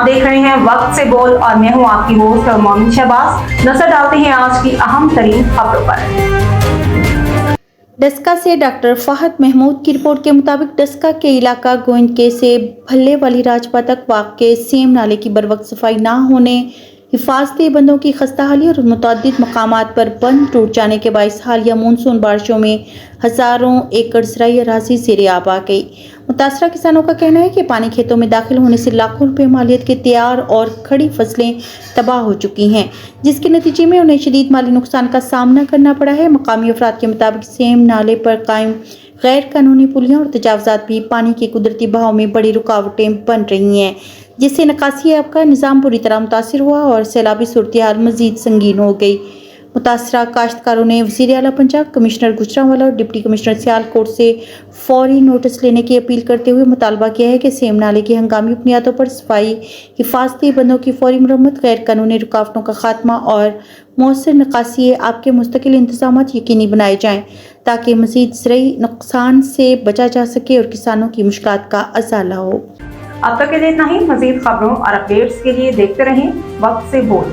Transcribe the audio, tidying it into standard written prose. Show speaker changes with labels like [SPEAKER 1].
[SPEAKER 1] देख रहे हैं वक्त से बोल और मैं हूं आपकी होस्ट मोमिन शहबाज। नजर डालते हैं आज की अहम तरीन खबरों पर।
[SPEAKER 2] डस्का से डॉक्टर फहद महमूद की रिपोर्ट के मुताबिक डस्का के इलाका गोइंदके से भल्ले वाली राजपा तक वाक़ सेम नाले की बरवक्त सफाई ना होने, हिफाजती बंदों की खस्ताहाली और मुतअद्दिद मकामात पर बंद टूट जाने के बाइस हालिया मानसून बारिशों में हज़ारों एकड़ ज़राई अराज़ी ज़ेर-ए-आब आ गई। मुतासरा किसानों का कहना है कि पानी खेतों में दाखिल होने से लाखों रुपए मालियत के तैयार और खड़ी फसलें तबाह हो चुकी हैं, जिसके नतीजे में उन्हें शदीद माली नुकसान का सामना करना पड़ा है। मकामी अफराद के मुताबिक सेम नाले पर कायम गैर कानूनी पुलियाँ और तजावज़ात भी पानी के कुदरती बहाव में बड़ी रुकावटें बन रही हैं, जिससे निकासी आब का निज़ाम बुरी तरह मुतासिर हुआ और सैलाबी सूरत हाल मज़ीद संगीन हो गई। मुतासरा काश्तकारों ने वज़ीर आला पंजाब, कमिश्नर गुजरांवाला और डिप्टी कमिश्नर सियालकोट से फौरी नोटिस लेने की अपील करते हुए मुतालबा किया है कि सेम नाले की हंगामी बुनियादों पर सफाई, हिफाजती बंदों की फौरी मरम्मत, गैर कानूनी रुकावटों का खात्मा और मौसर निकासी आपके मुस्तकिल इंतजाम यकीनी बनाए जाएँ, ताकि मज़ीद ज़रई नुकसान से बचा जा सके और किसानों की मुश्किलात का अज़ाला हो।
[SPEAKER 1] अब तक के लिए इतना ही। मज़ीद खबरों और अपडेट्स के लिए देखते रहें वक्त से बोल।